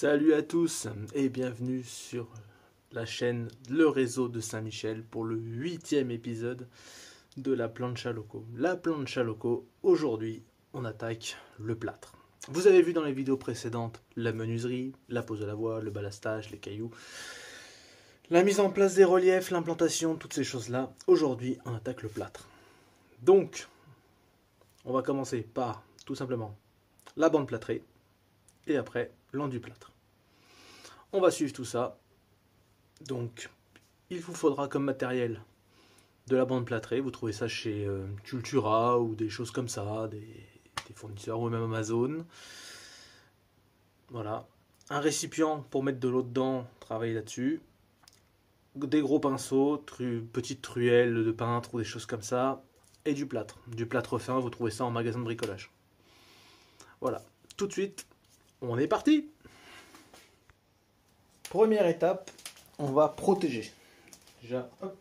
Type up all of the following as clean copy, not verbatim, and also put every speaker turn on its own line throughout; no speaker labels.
Salut à tous et bienvenue sur la chaîne Le Réseau de Saint-Michel pour le 8e épisode de la plancha loco. La plancha loco, aujourd'hui on attaque le plâtre. Vous avez vu dans les vidéos précédentes la menuiserie, la pose de la voile, le balastage, les cailloux, la mise en place des reliefs, l'implantation, toutes ces choses-là. Aujourd'hui on attaque le plâtre. Donc on va commencer par tout simplement la bande plâtrée et après l'enduit plâtre. On va suivre tout ça. Donc, il vous faudra comme matériel de la bande plâtrée. Vous trouvez ça chez Cultura ou des choses comme ça, des fournisseurs ou même Amazon. Voilà. Un récipient pour mettre de l'eau dedans, travailler là-dessus. Des gros pinceaux, petites truelles de peintre ou des choses comme ça. Et du plâtre. Du plâtre fin, vous trouvez ça en magasin de bricolage. Voilà. Tout de suite, on est parti! Première étape, on va protéger. Déjà, hop,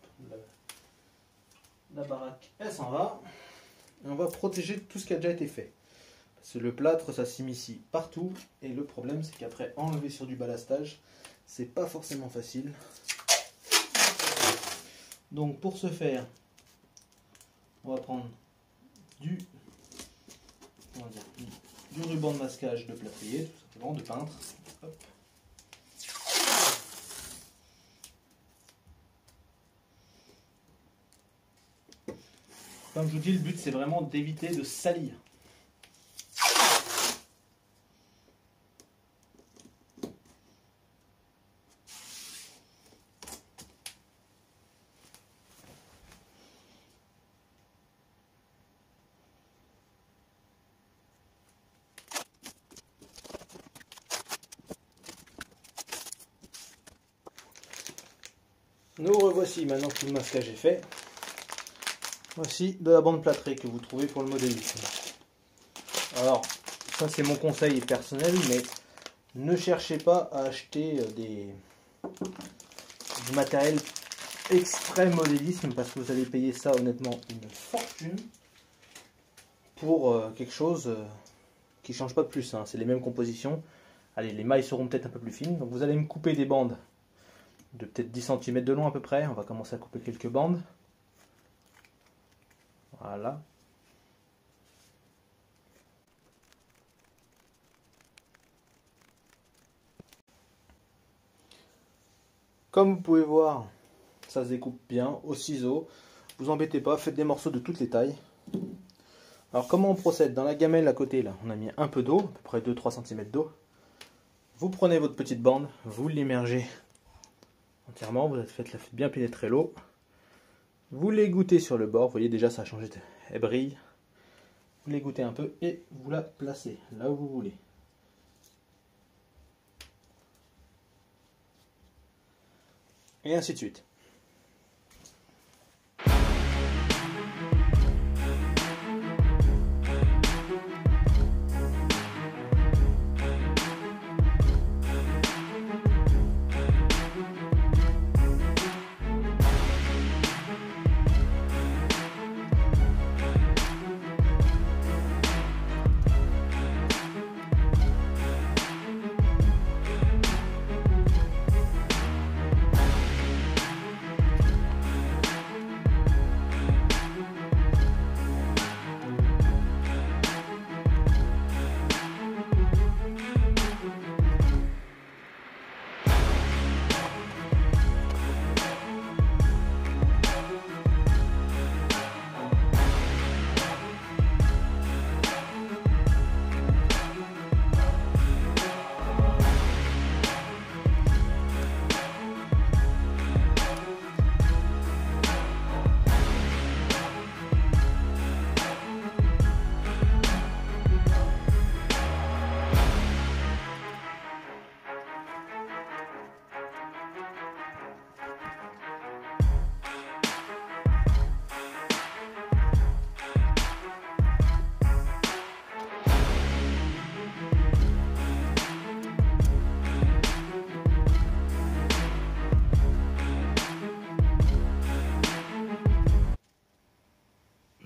la baraque, elle s'en va. Et on va protéger tout ce qui a déjà été fait. Parce que le plâtre, ça s'immisce partout. Et le problème, c'est qu'après, enlever sur du balastage, c'est pas forcément facile. Donc, pour ce faire, on va prendre du ruban de masquage de plâtrier, tout simplement, de peintre. Hop. Comme je vous dis, le but c'est vraiment d'éviter de salir. Nous revoici maintenant que tout le masquage est fait. Voici de la bande plâtrée que vous trouvez pour le modélisme. Alors, ça c'est mon conseil personnel, mais ne cherchez pas à acheter du matériel extrême modélisme parce que vous allez payer ça honnêtement une fortune pour quelque chose qui ne change pas de plus. Hein. C'est les mêmes compositions. Allez, les mailles seront peut-être un peu plus fines. Donc vous allez me couper des bandes de peut-être 10 cm de long à peu près. On va commencer à couper quelques bandes. Voilà. Comme vous pouvez voir, ça se découpe bien au ciseau. Vous embêtez pas, faites des morceaux de toutes les tailles. Alors comment on procède? Dans la gamelle à côté, là, on a mis un peu d'eau, à peu près 2-3 cm d'eau. Vous prenez votre petite bande, vous l'immergez entièrement, vous faites bien pénétrer l'eau. Vous l'égouttez sur le bord, vous voyez déjà ça a changé, elle brille. Vous l'égouttez un peu et vous la placez là où vous voulez. Et ainsi de suite.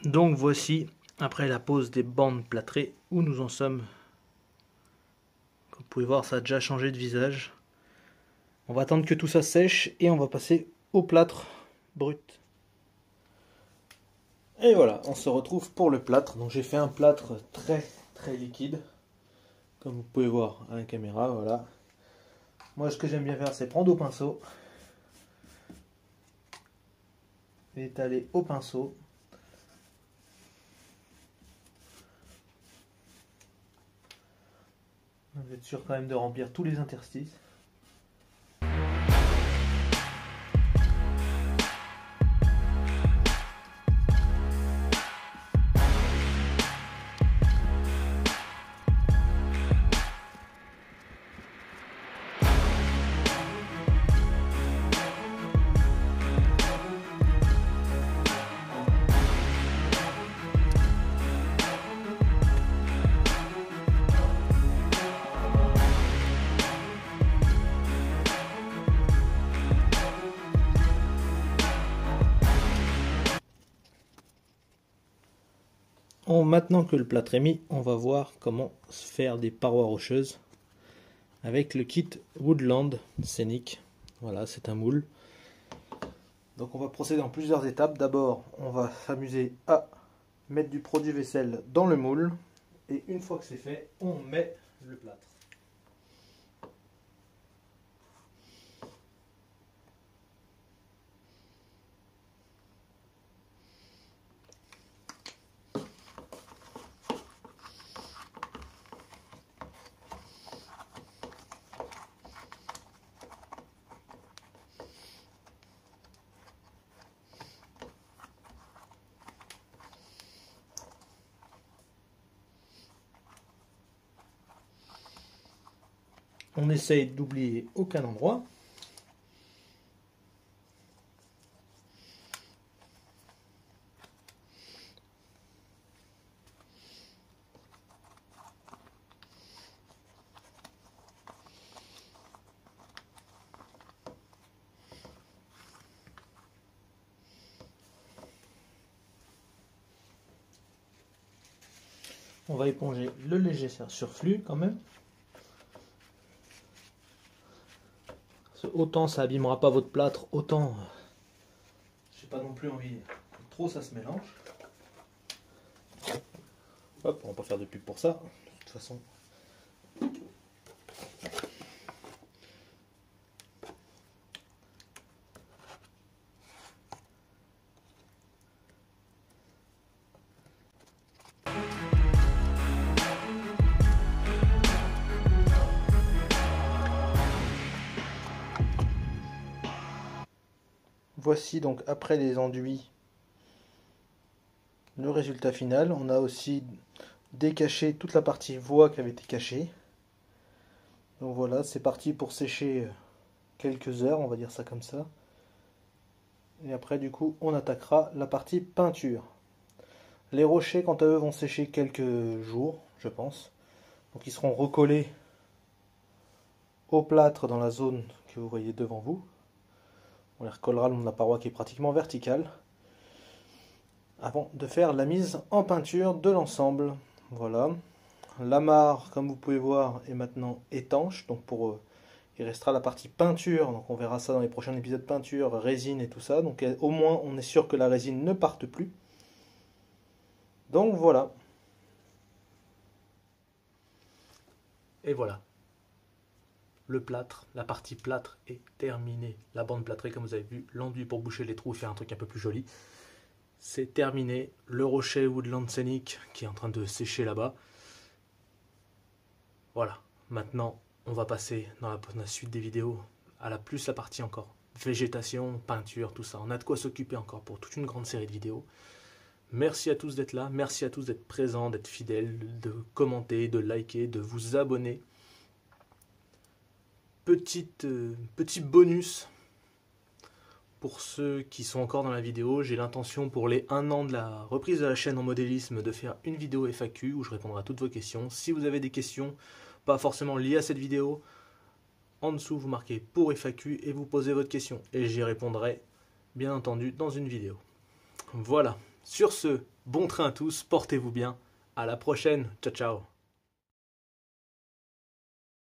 Donc voici, après la pose des bandes plâtrées, où nous en sommes Comme vous pouvez voir, ça a déjà changé de visage. On va attendre que tout ça sèche et on va passer au plâtre brut. Et voilà, on se retrouve pour le plâtre. Donc j'ai fait un plâtre très liquide, comme vous pouvez voir à la caméra. Voilà. Moi, ce que j'aime bien faire, c'est prendre au pinceau, étaler au pinceau. Vous êtes sûr quand même de remplir tous les interstices. Maintenant que le plâtre est mis, on va voir comment faire des parois rocheuses avec le kit Woodland Scenic. Voilà, c'est un moule. Donc on va procéder en plusieurs étapes. D'abord, on va s'amuser à mettre du produit vaisselle dans le moule. Et une fois que c'est fait, on met le plâtre. On essaye d'oublier aucun endroit. On va éponger le léger surflu quand même. Autant ça abîmera pas votre plâtre, autant j'ai pas non plus envie que trop ça se mélange. Hop, on va pas faire de pub pour ça, de toute façon. Voici donc après les enduits le résultat final. On a aussi décaché toute la partie voie qui avait été cachée. Donc voilà, c'est parti pour sécher quelques heures, on va dire ça comme ça. Et après du coup on attaquera la partie peinture. Les rochers quant à eux vont sécher quelques jours, je pense. Donc ils seront recollés au plâtre dans la zone que vous voyez devant vous. On les recollera le long de la paroi qui est pratiquement verticale, avant de faire la mise en peinture de l'ensemble. Voilà. L'amarre, comme vous pouvez voir, est maintenant étanche. Donc il restera la partie peinture. Donc on verra ça dans les prochains épisodes, peinture, résine et tout ça. Donc au moins on est sûr que la résine ne parte plus. Donc voilà. Et voilà. Le plâtre, la partie plâtre est terminée. La bande plâtrée, comme vous avez vu, l'enduit pour boucher les trous et faire un truc un peu plus joli. C'est terminé. Le rocher Woodland Scenic qui est en train de sécher là-bas. Voilà. Maintenant, on va passer dans la suite des vidéos à la partie encore végétation, peinture, tout ça. On a de quoi s'occuper encore pour toute une grande série de vidéos. Merci à tous d'être là. Merci à tous d'être présents, d'être fidèles, de commenter, de liker, de vous abonner. Petit bonus pour ceux qui sont encore dans la vidéo, j'ai l'intention pour les 1 an de la reprise de la chaîne en modélisme de faire une vidéo FAQ où je répondrai à toutes vos questions. Si vous avez des questions, pas forcément liées à cette vidéo, en dessous vous marquez pour FAQ et vous posez votre question et j'y répondrai bien entendu dans une vidéo. Voilà, sur ce, bon train à tous, portez-vous bien, à la prochaine, ciao ciao.